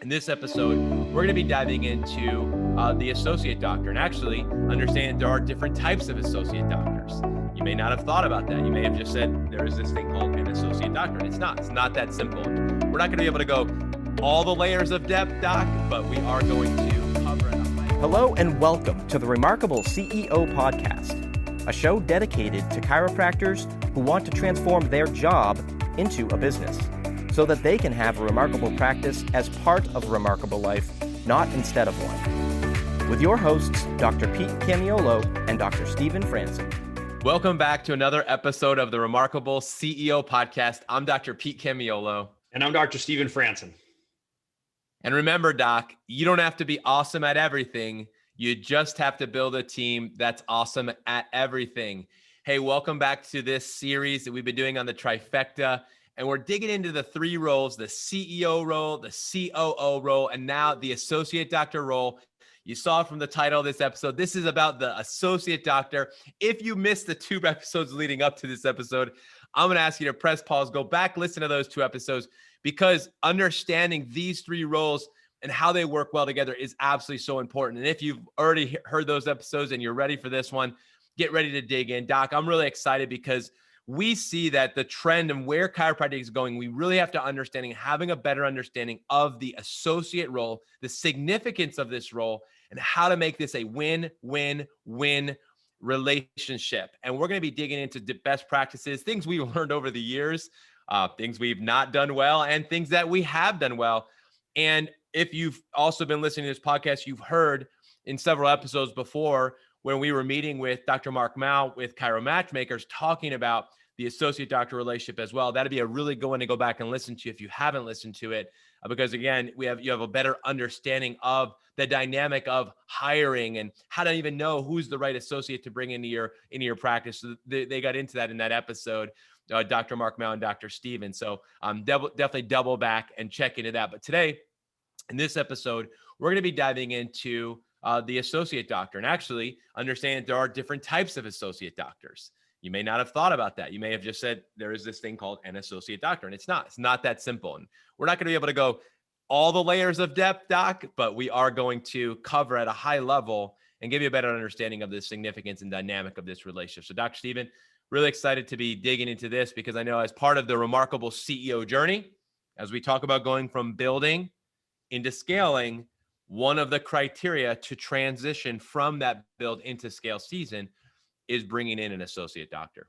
In this episode, we're going to be diving into the associate doctor and actually understand there are different types of associate doctors. You may not have thought about that. You may have just said there is this thing called an associate doctor, and it's not that simple. We're not going to be able to go all the layers of depth, Doc, but we are going to cover it. Hello and welcome to the Remarkable CEO Podcast, a show dedicated to chiropractors who want to transform their job into a business, so that they can have a remarkable practice as part of a remarkable life, not instead of one. With your hosts, Dr. Pete Camiolo and Dr. Stephen Franson. Welcome back to another episode of the Remarkable CEO Podcast. I'm Dr. Pete Camiolo. And I'm Dr. Stephen Franson. And remember, Doc, you don't have to be awesome at everything. You just have to build a team that's awesome at everything. Hey, welcome back to this series that we've been doing on the trifecta. And we're digging into the three roles: the CEO role, the COO role, and now the associate doctor role. You saw from the title of this episode, this is about the associate doctor. If you missed the two episodes leading up to this episode, I'm going to ask you to press pause, go back, listen to those two episodes, because understanding these three roles and how they work well together is absolutely so important. And if you've already heard those episodes and you're ready for this one, get ready to dig in. Doc, I'm really excited because we see that the trend and where chiropractic is going, we really have to having a better understanding of the associate role, the significance of this role, and how to make this a win-win-win relationship. And we're going to be digging into best practices, things we've learned over the years, things we've not done well, and things that we have done well. And if you've also been listening to this podcast, you've heard in several episodes before when we were meeting with Dr. Mark Mao with Chiro Matchmakers, talking about the associate doctor relationship as well. That'd be a really good one to go back and listen to if you haven't listened to it, because again, you have a better understanding of the dynamic of hiring and how to even know who's the right associate to bring into your practice. So they got into that in that episode, Dr. Mark Mao and Dr. Steven. So definitely double back and check into that. But today, in this episode, we're going to be diving into the associate doctor and actually understand that there are different types of associate doctors. You may not have thought about that. You may have just said there is this thing called an associate doctor, and it's not that simple. And we're not going to be able to go all the layers of depth, Doc, but we are going to cover at a high level and give you a better understanding of the significance and dynamic of this relationship. So Dr. Stephen, really excited to be digging into this because I know as part of the remarkable CEO journey, as we talk about going from building into scaling, one of the criteria to transition from that build into scale season is bringing in an associate doctor.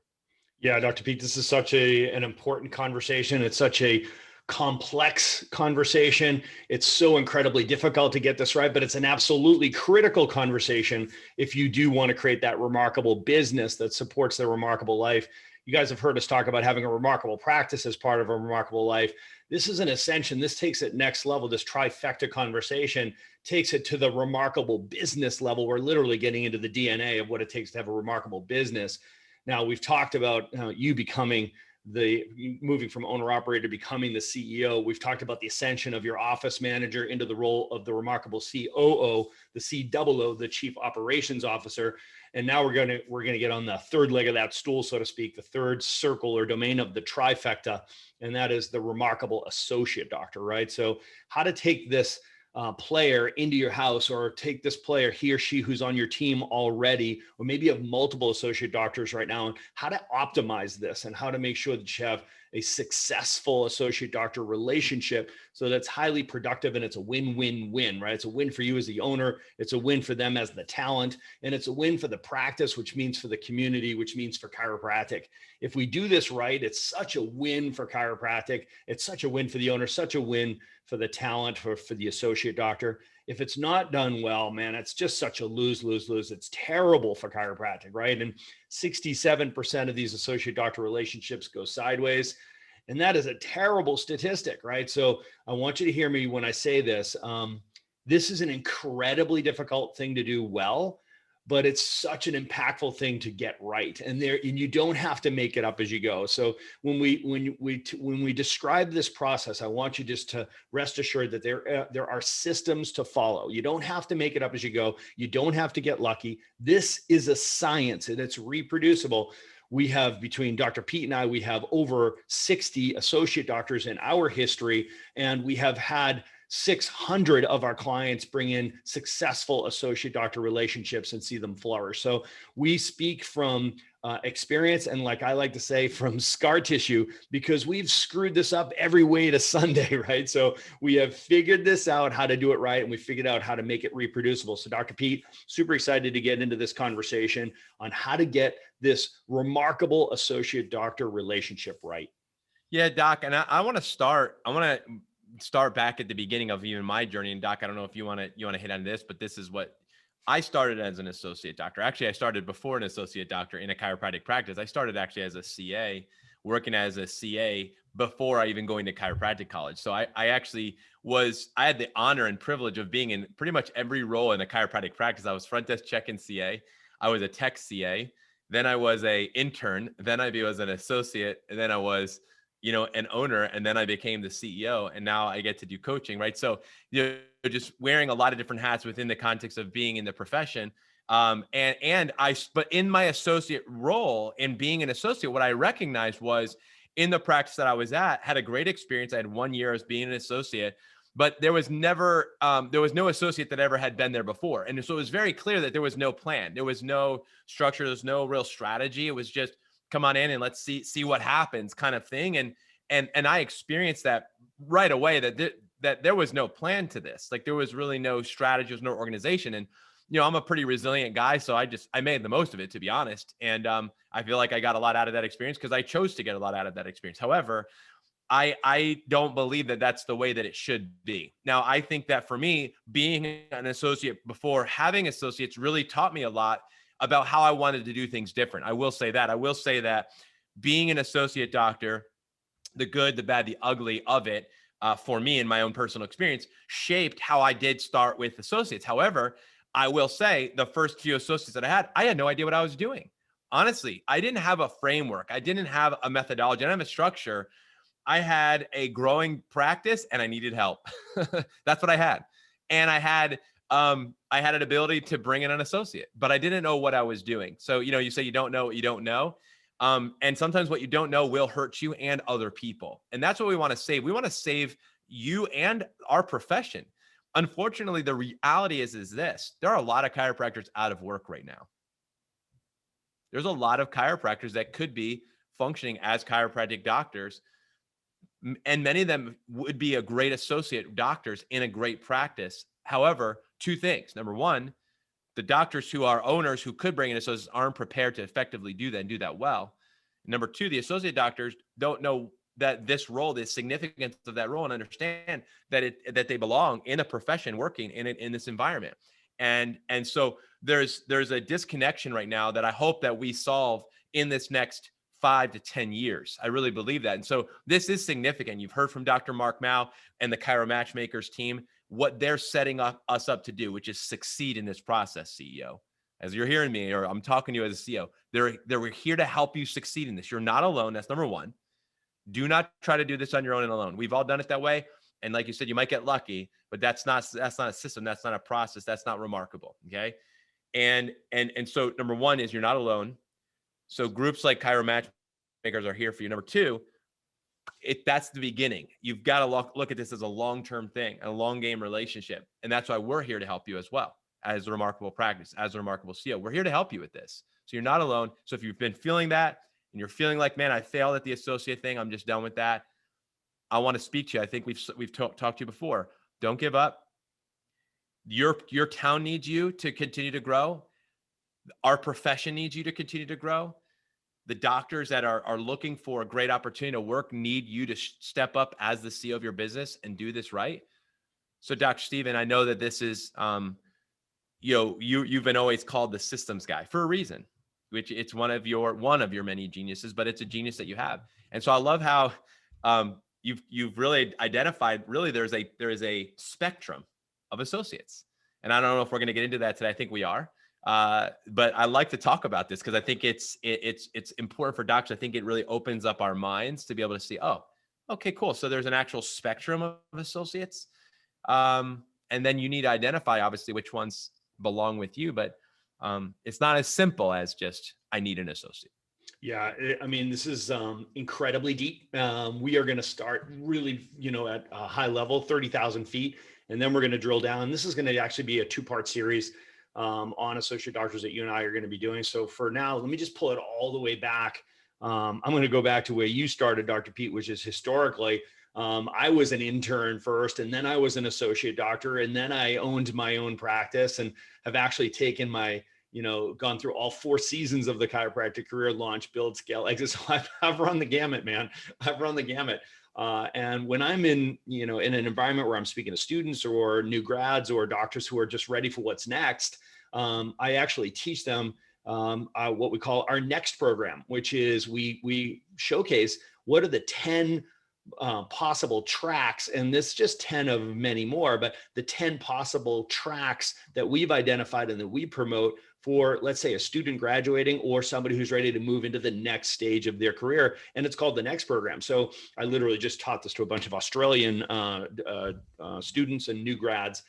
Yeah, Dr. Pete, this is such an important conversation. It's such a complex conversation. It's so incredibly difficult to get this right, but it's an absolutely critical conversation if you do want to create that remarkable business that supports their remarkable life. You guys have heard us talk about having a remarkable practice as part of a remarkable life. This is an ascension. This takes it next level. This trifecta conversation takes it to the remarkable business level. We're literally getting into the DNA of what it takes to have a remarkable business. Now, we've talked about you moving from owner operator to becoming the CEO. We've talked about the ascension of your office manager into the role of the remarkable COO, the COO, the Chief Operations Officer. And now we're going to get on the third leg of that stool, so to speak, the third circle or domain of the trifecta, and that is the remarkable associate doctor, right? So how to take this player into your house, or take this player, he or she who's on your team already, or maybe you have multiple associate doctors right now, and how to optimize this and how to make sure that you have a successful associate doctor relationship so that's highly productive and it's a win-win-win, right? It's a win for you as the owner, it's a win for them as the talent, and it's a win for the practice, which means for the community, which means for chiropractic. If we do this right, it's such a win for chiropractic, it's such a win for the owner, such a win for the talent, for the associate doctor. If it's not done well, man, it's just such a lose. It's terrible for chiropractic, right? And 67% of these associate doctor relationships go sideways. And that is a terrible statistic, right? So I want you to hear me when I say this. This is an incredibly difficult thing to do well, but it's such an impactful thing to get right. And you don't have to make it up as you go. So when we describe this process, I want you just to rest assured that there are systems to follow. You don't have to make it up as you go. You don't have to get lucky. This is a science and it's reproducible. We have, between Dr. Pete and I, we have over 60 associate doctors in our history, and we have had 600 of our clients bring in successful associate doctor relationships and see them flourish. So we speak from experience, and like I like to say, from scar tissue, because we've screwed this up every way to Sunday, right? So we have figured this out, how to do it right, and we figured out how to make it reproducible. So Dr. Pete, super excited to get into this conversation on how to get this remarkable associate doctor relationship right. Yeah, Doc, and I want to start back at the beginning of even my journey. And Doc, I don't know if you want to hit on this, but this is what I started as an associate doctor. Actually, I started before an associate doctor in a chiropractic practice. I started actually as a CA, working as a CA before I even going to chiropractic college. So I had the honor and privilege of being in pretty much every role in a chiropractic practice. I was front desk check-in CA. I was a tech CA. Then I was a intern. Then I was an associate. And then I was, an owner, and then I became the CEO, and now I get to do coaching, right? So, just wearing a lot of different hats within the context of being in the profession. But in my associate role, in being an associate, what I recognized was in the practice that I was at, had a great experience. I had 1 year as being an associate, but there was no associate that ever had been there before. And so it was very clear that there was no plan. There was no structure. There was no real strategy. It was just, come on in and let's see what happens kind of thing. And I experienced that right away, that there was no plan to this. Like, there was really no strategy, there was no organization. And, I'm a pretty resilient guy. So I made the most of it, to be honest. And I feel like I got a lot out of that experience because I chose to get a lot out of that experience. However, I don't believe that that's the way that it should be. Now, I think that for me, being an associate before having associates really taught me a lot about how I wanted to do things different. I will say that being an associate doctor, the good, the bad, the ugly of it, for me in my own personal experience, shaped how I did start with associates. However, I will say the first few associates that I had no idea what I was doing. Honestly, I didn't have a framework. I didn't have a methodology. I didn't have a structure. I had a growing practice and I needed help. That's what I had. And I had an ability to bring in an associate, but I didn't know what I was doing. So, you say you don't know what you don't know. And sometimes what you don't know will hurt you and other people. And that's what we want to save. We want to save you and our profession. Unfortunately, the reality is this: there are a lot of chiropractors out of work right now. There's a lot of chiropractors that could be functioning as chiropractic doctors, and many of them would be a great associate doctors in a great practice. However, two things. Number one, the doctors who are owners who could bring in associates aren't prepared to effectively do that and do that well. Number two, the associate doctors don't know that this role, the significance of that role, and understand that they belong in a profession working in this environment. And so there's a disconnection right now that I hope that we solve in this next 5 to 10 years. I really believe that. And so this is significant. You've heard from Dr. Mark Mao and the Chiro Matchmakers team, what they're setting us up to do, which is succeed in this process, CEO. As you're hearing me, or I'm talking to you as a CEO, they're here to help you succeed in this. You're not alone. That's number one. Do not try to do this on your own and alone. We've all done it that way. And like you said, you might get lucky, but that's not a system. That's not a process. That's not remarkable. Okay. And so number one is you're not alone. So groups like Chiro Matchmakers are here for you. Number two, that's the beginning. You've got to look at this as a long-term thing, a long game relationship. And that's why we're here to help you as well, as a remarkable practice, as a remarkable CEO. We're here to help you with this. So you're not alone. So if you've been feeling that and you're feeling like, man, I failed at the associate thing, I'm just done with that, I want to speak to you. I think we've talked to you before. Don't give up. Your town needs you to continue to grow. Our profession needs you to continue to grow. The doctors that are looking for a great opportunity to work need you to step up as the CEO of your business and do this right. So Dr. Stephen, I know that this is, you've been always called the systems guy for a reason, which it's one of your many geniuses, but it's a genius that you have. And so I love how you've really identified, really there is a spectrum of associates. And I don't know if we're going to get into that today. I think we are. But I like to talk about this because I think it's important for doctors. I think it really opens up our minds to be able to see, oh, okay, cool. So there's an actual spectrum of associates. And then you need to identify obviously which ones belong with you, but it's not as simple as just, I need an associate. Yeah, I mean, this is incredibly deep. We are going to start really, at a high level, 30,000 feet, and then we're going to drill down. This is going to actually be a two-part series on associate doctors that you and I are going to be doing. So for now, let me just pull it all the way back. I'm going to go back to where you started, Dr. Pete, which is historically, I was an intern first, and then I was an associate doctor, and then I owned my own practice and have actually taken my gone through all 4 seasons of the chiropractic career: launch, build, scale, exit. So I've run the gamut, man. I've run the gamut. And when I'm in an environment where I'm speaking to students or new grads or doctors who are just ready for what's next, I actually teach them what we call our next program, which is we showcase what are the 10 possible tracks, and this is just 10 of many more, but the 10 possible tracks that we've identified and that we promote for, let's say, a student graduating or somebody who's ready to move into the next stage of their career. And it's called the Next Program. So I literally just taught this to a bunch of Australian students and new grads.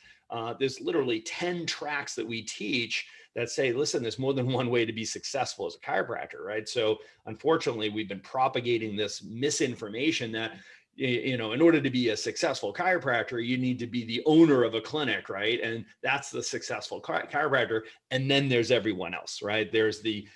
There's literally 10 tracks that we teach that say, listen, there's more than one way to be successful as a chiropractor, right? So unfortunately, we've been propagating this misinformation that, in order to be a successful chiropractor, you need to be the owner of a clinic, right? And that's the successful chiropractor. And then there's everyone else, right? There's the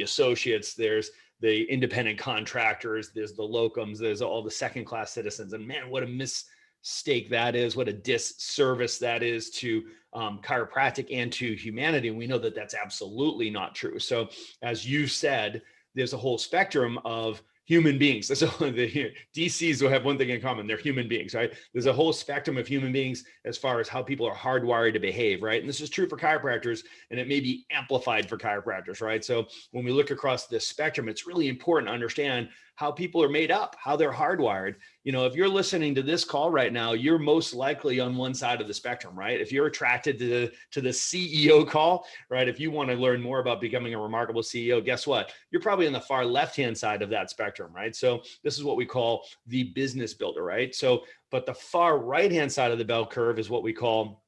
associates, there's the independent contractors, there's the locums, there's all the second-class citizens. And man, what a mistake that is, what a disservice that is to chiropractic and to humanity. And we know that that's absolutely not true. So as you said, there's a whole spectrum of human beings. So the DCs will have one thing in common. They're human beings, right? There's a whole spectrum of human beings as far as how people are hardwired to behave, right? And this is true for chiropractors, and it may be amplified for chiropractors, right? So when we look across this spectrum, it's really important to understand how people are made up, how they're hardwired. If you're listening to this call right now, you're most likely on one side of the spectrum, right? If you're attracted to the CEO call, right? If you want to learn more about becoming a remarkable CEO, guess what? You're probably on the far left-hand side of that spectrum, right? So this is what we call the business builder, right? So, but the far right-hand side of the bell curve is what we call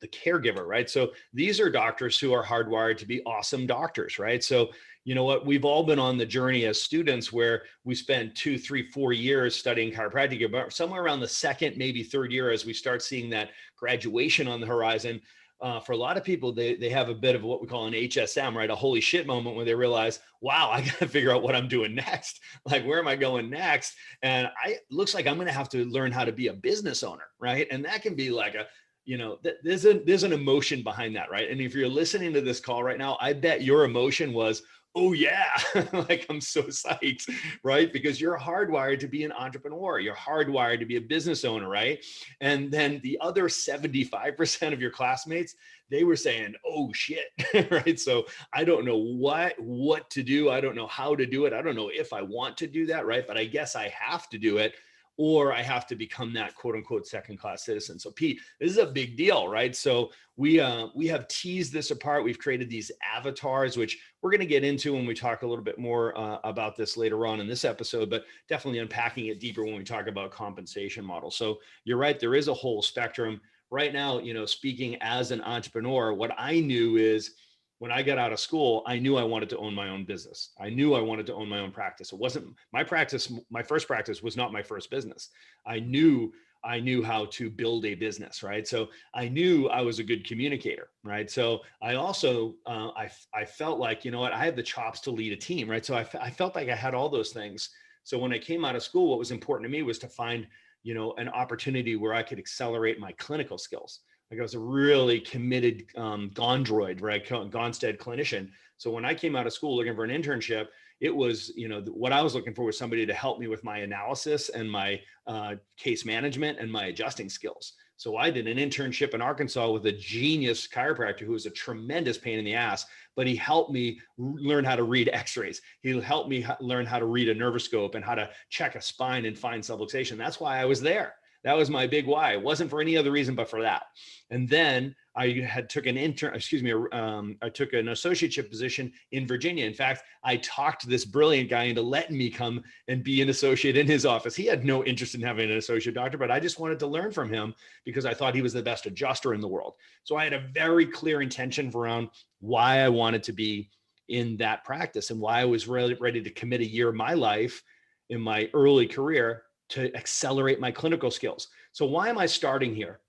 the caregiver, right? So these are doctors who are hardwired to be awesome doctors, right? So you know what, we've all been on the journey as students where we spend 2, 3, 4 years studying chiropractic, but somewhere around the second, maybe third year, as we start seeing that graduation on the horizon, for a lot of people, they have a bit of what we call an HSM, right? A holy shit moment where they realize, wow, I got to figure out what I'm doing next. Like, where am I going next? And looks like I'm going to have to learn how to be a business owner, right? And that can be like there's an emotion behind that, right? And if you're listening to this call right now, I bet your emotion was, oh yeah, like I'm so psyched, right? Because you're hardwired to be an entrepreneur. You're hardwired to be a business owner, right? And then the other 75% of your classmates, they were saying, oh shit, right? So I don't know what to do. I don't know how to do it. I don't know if I want to do that, right? But I guess I have to do it, or I have to become that quote unquote second-class citizen. So Pete, this is a big deal, right? So we have teased this apart. We've created these avatars, which we're going to get into when we talk a little bit more about this later on in this episode, but definitely unpacking it deeper when we talk about compensation models. So you're right, there is a whole spectrum. Right now, speaking as an entrepreneur, what I knew is, when I got out of school, I knew I wanted to own my own business. I knew I wanted to own my own practice. It wasn't my practice. My first practice was not my first business. I knew how to build a business, right? So I knew I was a good communicator, right? So I also, I felt like, you know what, I have the chops to lead a team, right? So I felt like I had all those things. So when I came out of school, what was important to me was to find, an opportunity where I could accelerate my clinical skills. Like, I was a really committed Gondroid, right? Gonstead clinician. So when I came out of school looking for an internship, it was, what I was looking for was somebody to help me with my analysis and my case management and my adjusting skills. So I did an internship in Arkansas with a genius chiropractor who was a tremendous pain in the ass, but he helped me learn how to read x-rays. He helped me learn how to read a nervoscope and how to check a spine and find subluxation. That's why I was there. That was my big why. It wasn't for any other reason but for that. And then I took an associateship position in Virginia. In fact, I talked this brilliant guy into letting me come and be an associate in his office. He had no interest in having an associate doctor, but I just wanted to learn from him because I thought he was the best adjuster in the world. So I had a very clear intention around why I wanted to be in that practice, and why I was really ready to commit a year of my life in my early career to accelerate my clinical skills. So why am I starting here?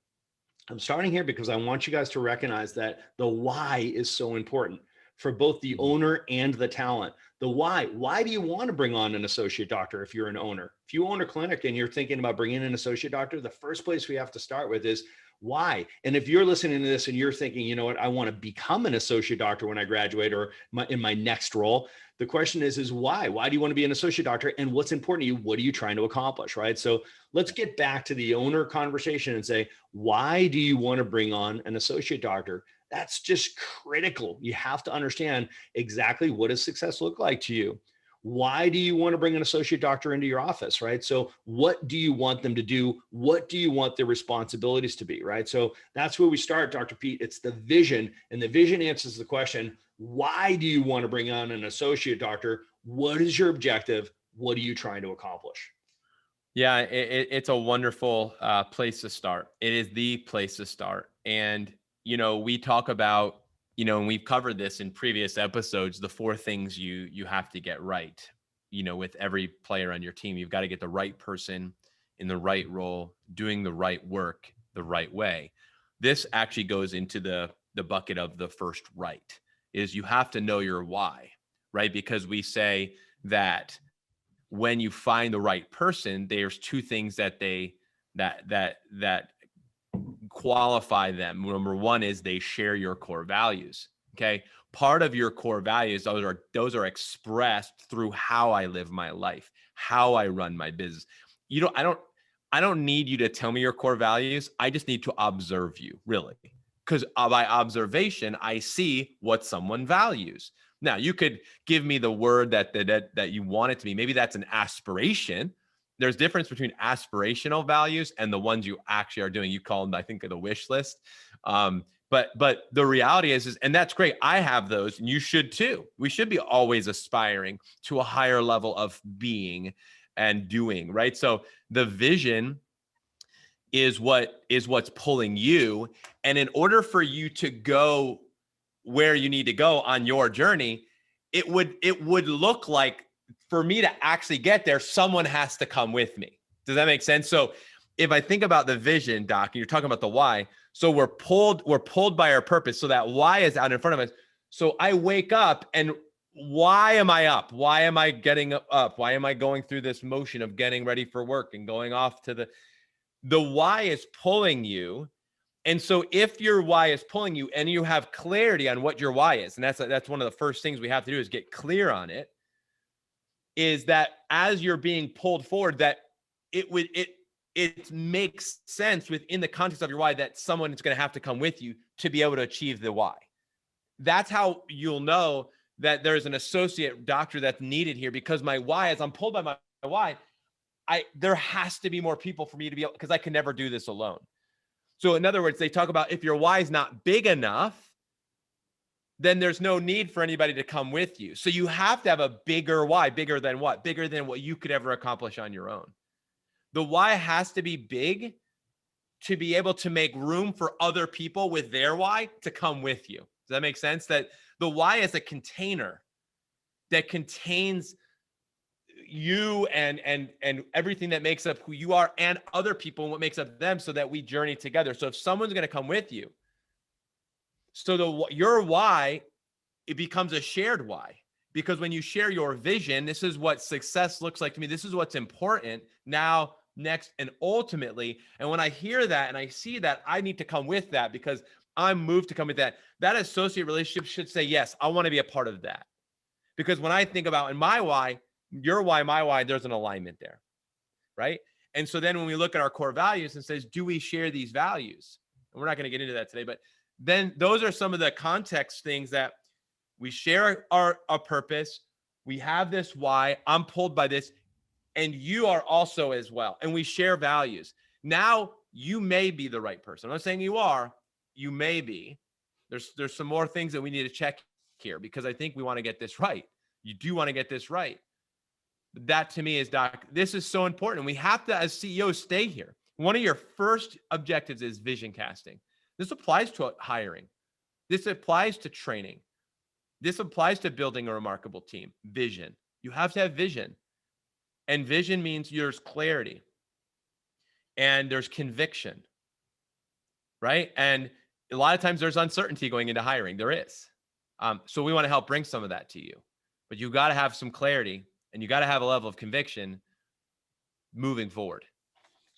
I'm starting here because I want you guys to recognize that the why is so important for both the owner and the talent. The why do you want to bring on an associate doctor if you're an owner? If you own a clinic and you're thinking about bringing in an associate doctor, the first place we have to start with is why. And if you're listening to this and you're thinking, you know what, I want to become an associate doctor when I graduate or in my next role, the question is why? Why do you want to be an associate doctor? And what's important to you? What are you trying to accomplish, right? So let's get back to the owner conversation and say, why do you want to bring on an associate doctor? That's just critical. You have to understand exactly what does success look like to you. Why do you want to bring an associate doctor into your office, right? So what do you want them to do? What do you want their responsibilities to be, right? So that's where we start, Dr. Pete. It's the vision, and the vision answers the question, why do you want to bring on an associate doctor? What is your objective? What are you trying to accomplish? Yeah, it's a wonderful place to start. It is the place to start. And, we talk about, and we've covered this in previous episodes, the 4 things you have to get right, with every player on your team. You've got to get the right person in the right role, doing the right work the right way. This actually goes into the bucket of the first right, is you have to know your why, right? Because we say that when you find the right person, there's 2 things that qualify them. Number 1 is they share your core values. Okay. Part of your core values, those are expressed through how I live my life, how I run my business. I don't need you to tell me your core values. I just need to observe you, really. Because by observation, I see what someone values. Now, you could give me the word that you want it to be. Maybe that's an aspiration. There's difference between aspirational values and the ones you actually are doing. You call them, I think, the wish list. But the reality is, and that's great. I have those, and you should too. We should be always aspiring to a higher level of being and doing, right? So the vision is what's pulling you. And in order for you to go where you need to go on your journey, it would look like, for me to actually get there, someone has to come with me. Does that make sense? So if I think about the vision, Doc, and you're talking about the why, so we're pulled by our purpose. So that why is out in front of us. So I wake up, and why am I up? Why am I getting up? Why am I going through this motion of getting ready for work and going off to the why is pulling you. And so if your why is pulling you and you have clarity on what your why is, and that's one of the first things we have to do is get clear on it, is that as you're being pulled forward, that it makes sense within the context of your why that someone is going to have to come with you to be able to achieve the why. That's how you'll know that there's an associate doctor that's needed here, because my why, as I'm pulled by my why, there has to be more people for me to be able, because I can never do this alone. So in other words, they talk about if your why is not big enough, then there's no need for anybody to come with you. So you have to have a bigger why. Bigger than what? Bigger than what you could ever accomplish on your own. The why has to be big to be able to make room for other people with their why to come with you. Does that make sense? That the why is a container that contains you and everything that makes up who you are and other people and what makes up them, so that we journey together. So if someone's going to come with you, so your why, it becomes a shared why, because when you share your vision, this is what success looks like to me. This is what's important now, next, and ultimately. And when I hear that and I see that, I need to come with that because I'm moved to come with that. That associate relationship should say, yes, I want to be a part of that. Because when I think about in my why, your why, my why, there's an alignment there, right? And so then when we look at our core values and says, do we share these values? And we're not going to get into that today, but then those are some of the context things that we share our purpose. We have this why, I'm pulled by this, and you are also as well. And we share values. Now you may be the right person. I'm not saying you are, you may be. There's some more things that we need to check here, because I think we want to get this right. You do want to get this right. That to me is, Doc, this is so important. We have to, as CEOs, stay here. One of your first objectives is vision casting. This applies to hiring. This applies to training. this applies to building a remarkable team. Vision. You have to have vision. And vision means there's clarity and there's conviction, right? And a lot of times there's uncertainty going into hiring. There is. So we want to help bring some of that to you. But you got to have some clarity and you got to have a level of conviction moving forward.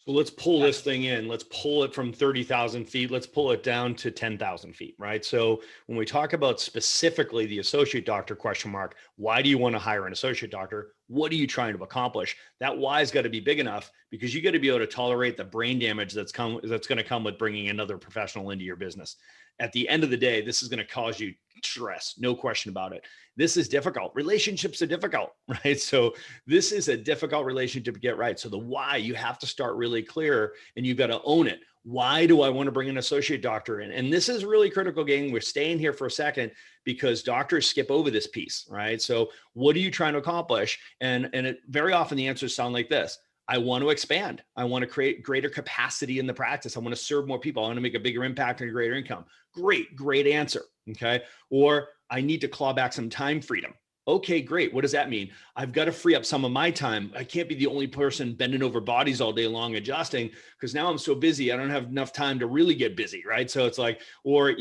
So let's pull this thing in. Let's pull it from 30,000 feet. Let's pull it down to 10,000 feet, right? So when we talk about specifically the associate doctor question mark, why do you want to hire an associate doctor? What are you trying to accomplish? That why's got to be big enough because you got to be able to tolerate the brain damage that's going to come with bringing another professional into your business. At the end of the day, this is going to cause you stress, no question about it. This is difficult. Relationships are difficult, right? So this is a difficult relationship to get right. So the why, you have to start really clear and you've got to own it. Why do I want to bring an associate doctor in? And this is really critical, gang. We're staying here for a second because doctors skip over this piece, right? So what are you trying to accomplish? And it very often the answers sound like this. I want to expand. I want to create greater capacity in the practice. I want to serve more people. I want to make a bigger impact and a greater income. Great answer. Okay. Or I need to claw back some time freedom. Okay, great. What does that mean? I've got to free up some of my time. I can't be the only person bending over bodies all day long adjusting because now I'm so busy. I don't have enough time to really get busy. Right. So it's like, or,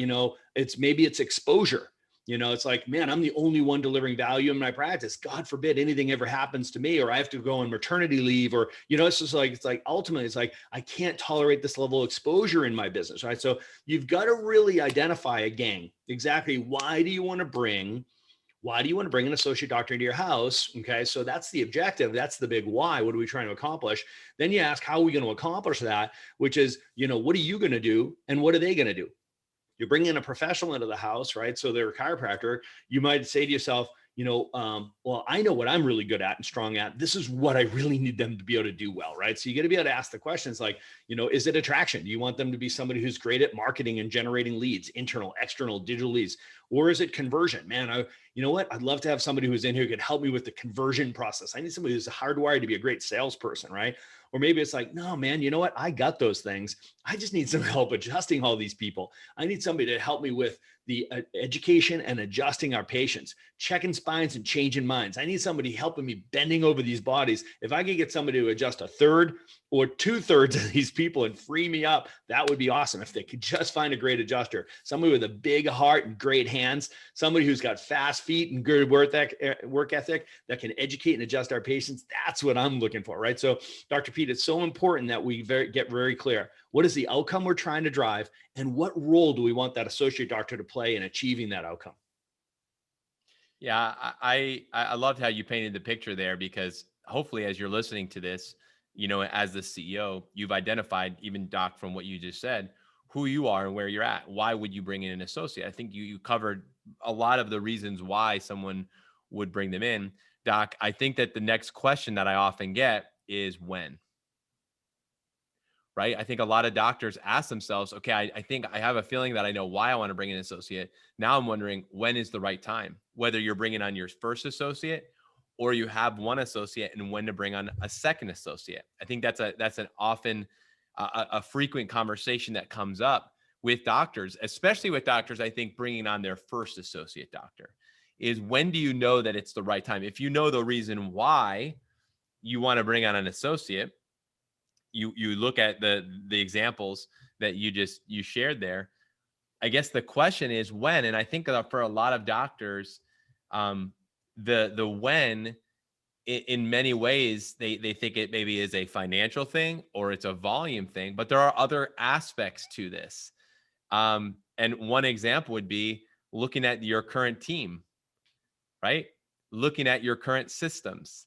maybe it's exposure. It's like, man, I'm the only one delivering value in my practice. God forbid anything ever happens to me, or I have to go on maternity leave, or, it's just like, ultimately it's like, I can't tolerate this level of exposure in my business. Right. So you've got to really identify a gang. Exactly. Why do you want to bring an associate doctor into your house? Okay. So that's the objective. That's the big why. What are we trying to accomplish? Then you ask, how are we going to accomplish that? Which is, what are you going to do? And what are they going to do? You're bringing a professional into the house, right? So they're a chiropractor. You might say to yourself, well, I know what I'm really good at and strong at. This is what I really need them to be able to do well, right? So you got to be able to ask the questions like, is it attraction? Do you want them to be somebody who's great at marketing and generating leads, internal, external, digital leads? Or is it conversion? Man, you know what? I'd love to have somebody who's in here who could help me with the conversion process. I need somebody who's hardwired to be a great salesperson, right? Or maybe it's like, no, man, you know what? I got those things. I just need some help adjusting all these people. I need somebody to help me with the education and adjusting our patients, checking spines and changing minds. I need somebody helping me bending over these bodies. If I could get somebody to adjust a third or 2/3 of these people and free me up, that would be awesome. If they could just find a great adjuster, somebody with a big heart and great hands, somebody who's got fast feet and good work ethic that can educate and adjust our patients. That's what I'm looking for, right? So Dr. Pete, it's so important that we get very clear. What is the outcome we're trying to drive? And what role do we want that associate doctor to play in achieving that outcome? Yeah, I loved how you painted the picture there, because hopefully as you're listening to this, as the CEO, you've identified, even Doc, from what you just said, who you are and where you're at. Why would you bring in an associate? I think you covered a lot of the reasons why someone would bring them in. Doc, I think that the next question that I often get is when. Right? I think a lot of doctors ask themselves, okay, I think I have a feeling that I know why I want to bring in an associate. Now I'm wondering, when is the right time? Whether you're bringing on your first associate or you have one associate, and when to bring on a second associate. I think that's an often a frequent conversation that comes up with doctors, especially with doctors, I think, bringing on their first associate doctor, is when do you know that it's the right time? If you know the reason why you want to bring on an associate, you look at the examples that you shared there. I guess the question is when. And I think that for a lot of doctors, the when, in many ways, they think it maybe is a financial thing or it's a volume thing, but there are other aspects to this. And one example would be looking at your current team, right? Looking at your current systems,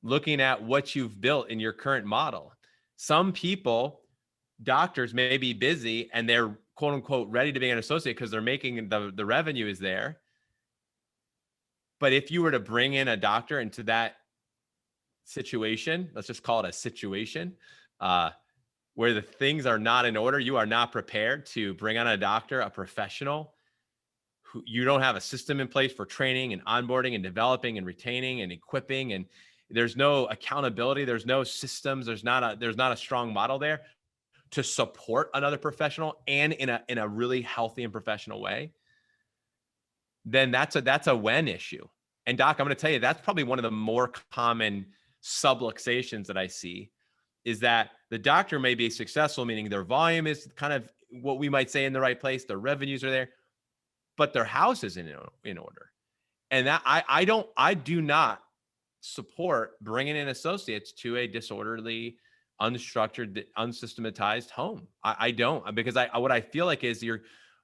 looking at what you've built in your current model. Some people, doctors, may be busy and they're quote unquote ready to be an associate because they're making the revenue is there. But if you were to bring in a doctor into that situation, let's just call it a situation, where the things are not in order, you are not prepared to bring on a doctor, a professional, who you don't have a system in place for training and onboarding and developing and retaining and equipping, and there's no accountability, there's no systems, there's not a strong model there to support another professional and in a really healthy and professional way. then that's a when issue. And doc, I'm going to tell you, that's probably one of the more common subluxations that I see, is that the doctor may be successful, meaning their volume is kind of what we might say in the right place, their revenues are there, but their house isn't in order. And that I do not support bringing in associates to a disorderly, unstructured, unsystematized home. I don't, because what I feel like is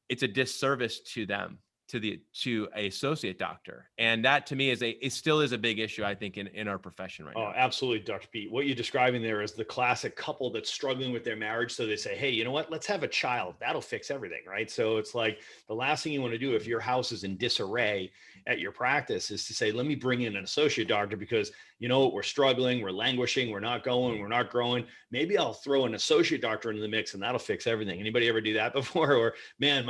it's a disservice to them, to a associate doctor. And that to me it still is a big issue, I think, in our profession right now. Oh, absolutely, Dr. Pete. What you're describing there is the classic couple that's struggling with their marriage. So they say, hey, you know what? Let's have a child. That'll fix everything, right? So it's like the last thing you want to do if your house is in disarray at your practice is to say, let me bring in an associate doctor because, you know, we're struggling, we're languishing, we're not going, we're not growing. Maybe I'll throw an associate doctor into the mix and that'll fix everything. Anybody ever do that before? Or man,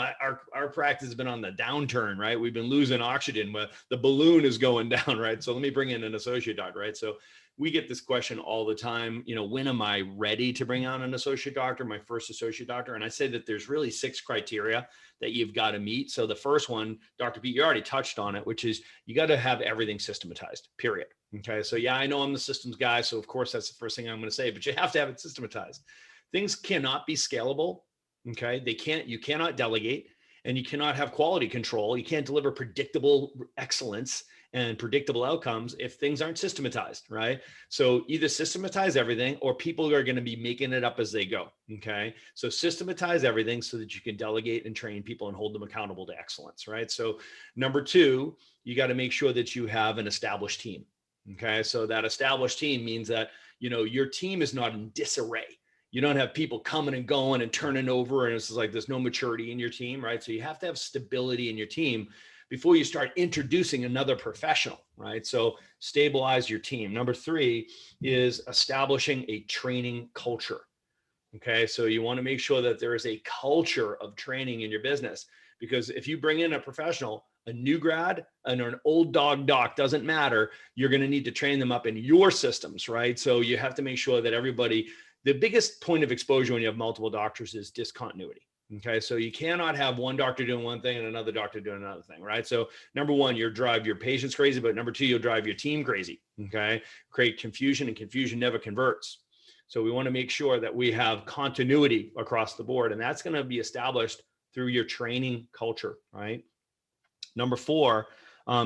our practice has been on the downturn, right? We've been losing oxygen, but the balloon is going down, right? So let me bring in an associate doctor, right? So we get this question all the time, you know, when am I ready to bring on an associate doctor, my first associate doctor? And I say that there's really 6 criteria that you've got to meet. So the first one, Dr. Pete, you already touched on it, which is you got to have everything systematized, period. Okay. So yeah, I know I'm the systems guy. So of course that's the first thing I'm going to say, but you have to have it systematized. Things cannot be scalable. Okay. You cannot delegate, and you cannot have quality control. You can't deliver predictable excellence and predictable outcomes if things aren't systematized, right? So either systematize everything or people are going to be making it up as they go, okay? So systematize everything so that you can delegate and train people and hold them accountable to excellence, right? So number 2, you got to make sure that you have an established team, okay? So that established team means that, you know, your team is not in disarray. You don't have people coming and going and turning over, and it's like there's no maturity in your team, right? So you have to have stability in your team before you start introducing another professional, right? So stabilize your team. Number 3 is establishing a training culture. Okay, so you want to make sure that there is a culture of training in your business, because if you bring in a professional, a new grad and an old dog doc, doesn't matter, you're going to need to train them up in your systems, right? So you have to make sure that everybody, the biggest point of exposure when you have multiple doctors is discontinuity. Okay. So you cannot have one doctor doing one thing and another doctor doing another thing, right? So number 1, you'll drive your patients crazy, but number 2, you'll drive your team crazy. Okay. Create confusion, and confusion never converts. So we want to make sure that we have continuity across the board, and that's going to be established through your training culture, right? Number 4,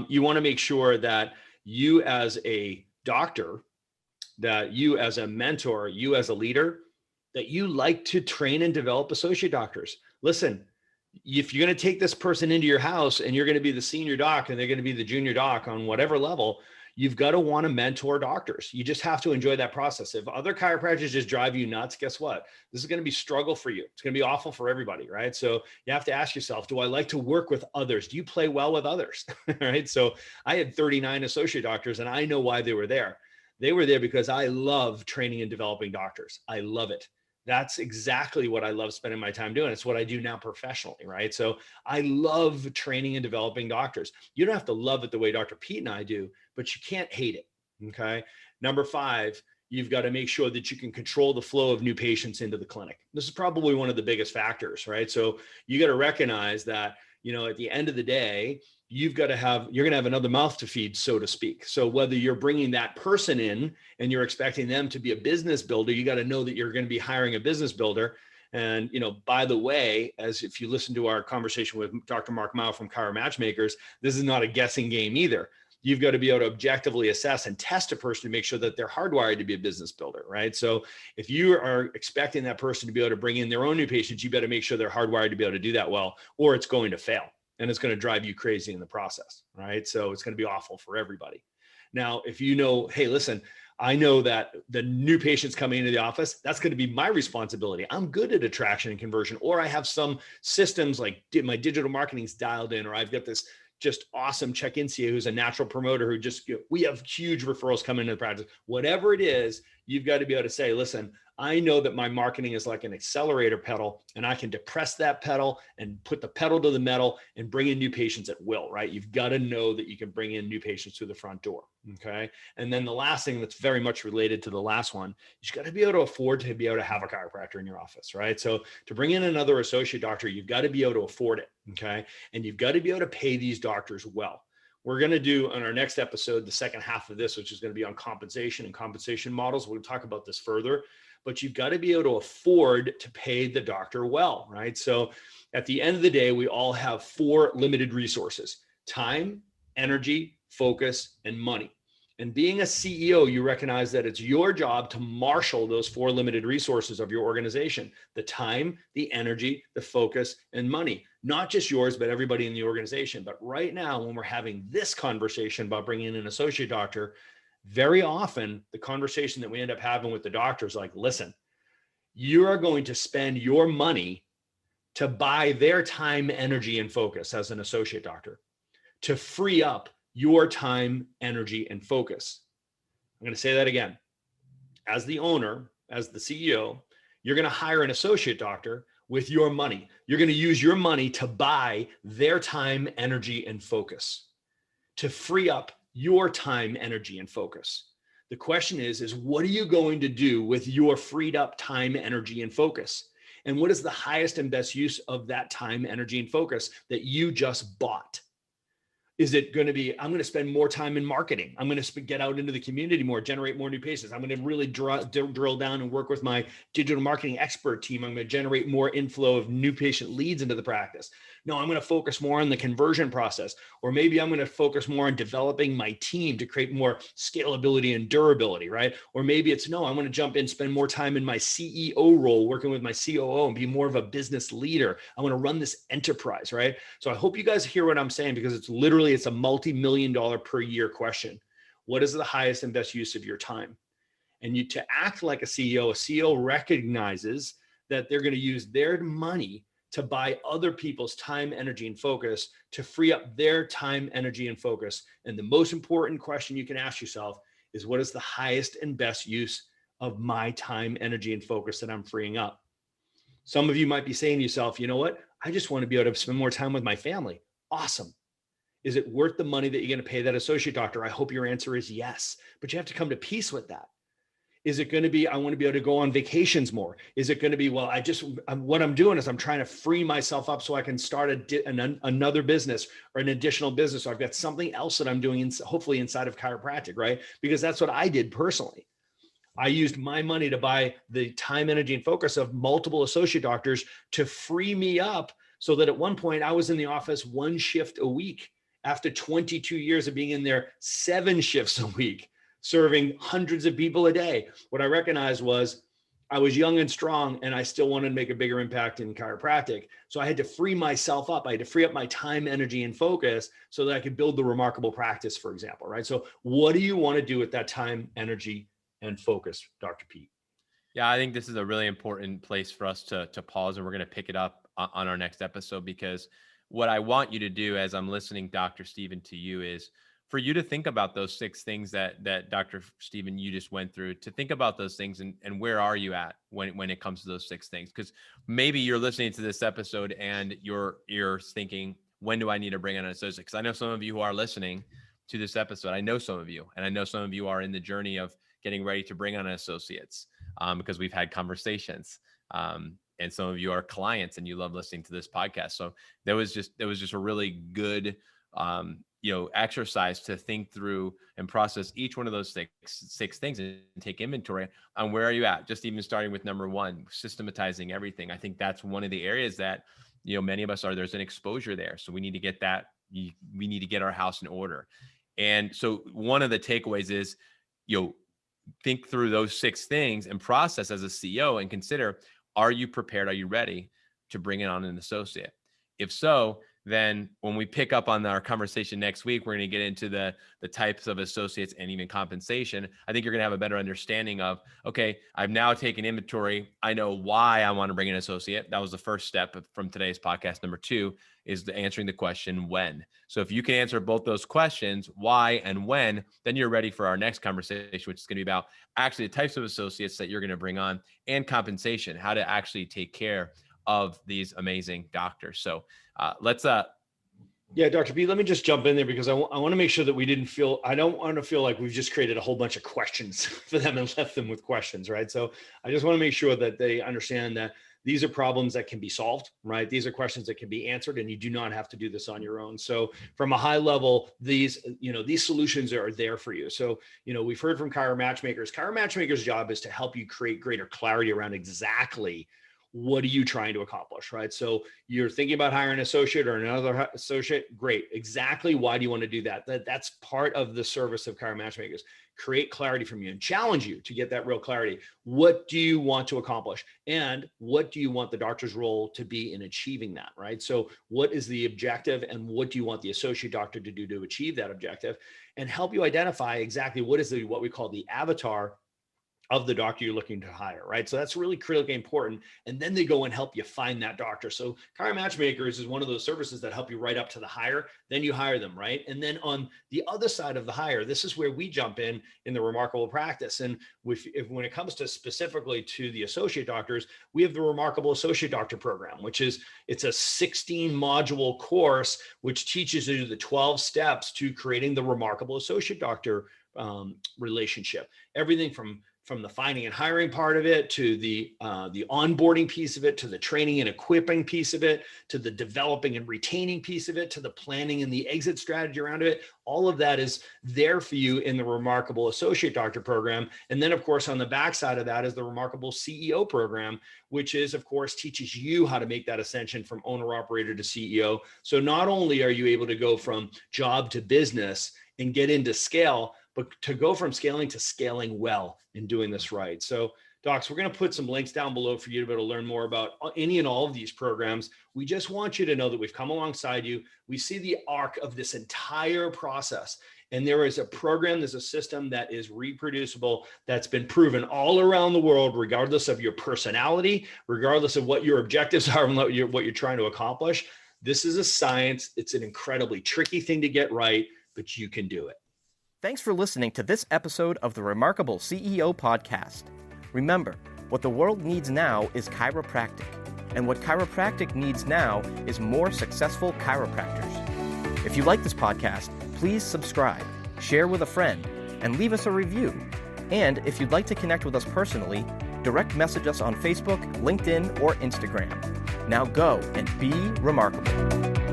you want to make sure that you as a doctor, that you as a mentor, you as a leader, that you like to train and develop associate doctors. Listen, if you're going to take this person into your house and you're going to be the senior doc and they're going to be the junior doc on whatever level, you've got to want to mentor doctors. You just have to enjoy that process. If other chiropractors just drive you nuts, guess what? This is going to be struggle for you. It's going to be awful for everybody, right? So you have to ask yourself, do I like to work with others? Do you play well with others? Right? So I had 39 associate doctors, and I know why they were there. They were there because I love training and developing doctors. I love it. That's exactly what I love spending my time doing. It's what I do now professionally, right? So I love training and developing doctors. You don't have to love it the way Dr. Pete and I do, but you can't hate it, okay? Number 5, you've got to make sure that you can control the flow of new patients into the clinic. This is probably one of the biggest factors, right? So you got to recognize that, you know, at the end of the day, you're going to have another mouth to feed, so to speak. So whether you're bringing that person in and you're expecting them to be a business builder, you got to know that you're going to be hiring a business builder. And, you know, by the way, as if you listen to our conversation with Dr. Mark Mao from Chiro Matchmakers, this is not a guessing game either. You've got to be able to objectively assess and test a person to make sure that they're hardwired to be a business builder, right? So if you are expecting that person to be able to bring in their own new patients, you better make sure they're hardwired to be able to do that well, or it's going to fail. And it's going to drive you crazy in the process, right? So it's going to be awful for everybody. Now, if you know, hey, listen, I know that the new patients coming into the office, that's going to be my responsibility. I'm good at attraction and conversion, or I have some systems like my digital marketing's dialed in, or I've got this just awesome check-in CA who's a natural promoter who just, we have huge referrals coming into the practice. Whatever it is, you've got to be able to say, listen, I know that my marketing is like an accelerator pedal, and I can depress that pedal and put the pedal to the metal and bring in new patients at will, right? You've got to know that you can bring in new patients through the front door, okay? And then the last thing that's very much related to the last one, you've got to be able to afford to be able to have a chiropractor in your office, right? So to bring in another associate doctor, you've got to be able to afford it, Okay. And you've got to be able to pay these doctors well. We're going to do on our next episode, the second half of this, which is going to be on compensation and compensation models. We'll talk about this further, but you've got to be able to afford to pay the doctor well, right? So at the end of the day, we all have 4 limited resources: time, energy, focus, and money. And being a CEO, you recognize that it's your job to marshal those 4 limited resources of your organization: the time, the energy, the focus, and money. Not just yours, but everybody in the organization. But right now, when we're having this conversation about bringing in an associate doctor, very often the conversation that we end up having with the doctor is like, listen, you are going to spend your money to buy their time, energy, and focus as an associate doctor, to free up your time, energy, and focus. I'm going to say that again. As the owner, as the CEO, you're going to hire an associate doctor with your money. You're going to use your money to buy their time, energy, and focus, to free up your time, energy, and focus. The question is what are you going to do with your freed up time, energy, and focus? And what is the highest and best use of that time, energy, and focus that you just bought? Is it going to be, I'm going to spend more time in marketing. I'm going to get out into the community more, generate more new patients. I'm going to really drill down and work with my digital marketing expert team. I'm going to generate more inflow of new patient leads into the practice. No, I'm going to focus more on the conversion process. Or maybe I'm going to focus more on developing my team to create more scalability and durability, right? Or maybe it's, no, I'm going to jump in, spend more time in my CEO role, working with my COO and be more of a business leader. I want to run this enterprise, right? So I hope you guys hear what I'm saying, because it's a multi-million-dollar per year question. What is the highest and best use of your time? And to act like a CEO recognizes that they're going to use their money to buy other people's time, energy, and focus to free up their time, energy, and focus. And the most important question you can ask yourself is, what is the highest and best use of my time, energy, and focus that I'm freeing up? Some of you might be saying to yourself, you know what? I just want to be able to spend more time with my family. Awesome. Is it worth the money that you're going to pay that associate doctor? I hope your answer is yes, but you have to come to peace with that. Is it going to be, I want to be able to go on vacations more? Is it going to be, well, what I'm doing is I'm trying to free myself up so I can start another business or an additional business. So I've got something else that I'm doing, hopefully inside of chiropractic, right? Because that's what I did personally. I used my money to buy the time, energy, and focus of multiple associate doctors to free me up so that at one point I was in the office 1 shift a week after 22 years of being in there 7 shifts a week, serving hundreds of people a day. What I recognized was I was young and strong, and I still wanted to make a bigger impact in chiropractic. So I had to free myself up. I had to free up my time, energy, and focus so that I could build the remarkable practice, for example, right? So what do you want to do with that time, energy, and focus, Dr. Pete? Yeah, I think this is a really important place for us to pause, and we're going to pick it up on our next episode, because what I want you to do as I'm listening, Dr. Stephen, to you is for you to think about those 6 things that Dr. Stephen, you just went through, to think about those things and where are you at when it comes to those 6 things? Because maybe you're listening to this episode and you're thinking, when do I need to bring in an associate? Because I know some of you who are listening to this episode, I know some of you, and I know some of you are in the journey of getting ready to bring on associates because we've had conversations. And some of you are clients and you love listening to this podcast. So there was just a really good, exercise to think through and process each one of those six things and take inventory on where are you at. Just even starting with number 1, systematizing everything. I think that's one of the areas that, many of us there's an exposure there. So we need to get that. We need to get our house in order. And so one of the takeaways is, think through those 6 things and process as a CEO and consider, are you prepared? Are you ready to bring on an associate? If so, then when we pick up on our conversation next week, we're going to get into the types of associates and even compensation. I think you're going to have a better understanding of, okay, I've now taken inventory. I know why I want to bring an associate. That was the first step from today's podcast. Number 2 is answering the question, when. So if you can answer both those questions, why and when, then you're ready for our next conversation, which is going to be about actually the types of associates that you're going to bring on and compensation, how to actually take care of these amazing doctors. So let's yeah, Dr. B, let me just jump in there because I want to make sure that I don't want to feel like we've just created a whole bunch of questions for them and left them with questions, right? So I just want to make sure that they understand that these are problems that can be solved, right? These are questions that can be answered, and you do not have to do this on your own. So from a high level, these solutions are there for you. So, we've heard from Chiro Matchmakers. Chiro Matchmakers' job is to help you create greater clarity around exactly what are you trying to accomplish, right? So you're thinking about hiring an associate or another associate. Great. Exactly. Why do you want to do that? That's part of the service of Chiro Matchmakers. Create clarity from you and challenge you to get that real clarity. What do you want to accomplish? And what do you want the doctor's role to be in achieving that, right? So what is the objective and what do you want the associate doctor to do to achieve that objective? And help you identify exactly what we call the avatar of the doctor you're looking to hire, right? So that's really critically important. And then they go and help you find that doctor. So Chiro Matchmakers is one of those services that help you right up to the hire. Then you hire them, right? And then on the other side of the hire, this is where we jump in the remarkable practice. And when it comes to specifically to the associate doctors, we have the Remarkable Associate Doctor Program, it's a 16 module course, which teaches you the 12 steps to creating the remarkable associate doctor relationship. Everything from the finding and hiring part of it, to the onboarding piece of it, to the training and equipping piece of it, to the developing and retaining piece of it, to the planning and the exit strategy around it. All of that is there for you in the Remarkable Associate Doctor Program. And then, of course, on the backside of that is the Remarkable CEO Program, which is, of course, teaches you how to make that ascension from owner-operator to CEO. So not only are you able to go from job to business and get into scale, but to go from scaling to scaling well and doing this right. So docs, we're going to put some links down below for you to be able to learn more about any and all of these programs. We just want you to know that we've come alongside you. We see the arc of this entire process. And there is a program, there's a system that is reproducible, that's been proven all around the world, regardless of your personality, regardless of what your objectives are and what you're trying to accomplish. This is a science. It's an incredibly tricky thing to get right, but you can do it. Thanks for listening to this episode of the Remarkable CEO Podcast. Remember, what the world needs now is chiropractic, and what chiropractic needs now is more successful chiropractors. If you like this podcast, please subscribe, share with a friend, and leave us a review. And if you'd like to connect with us personally, direct message us on Facebook, LinkedIn, or Instagram. Now go and be remarkable.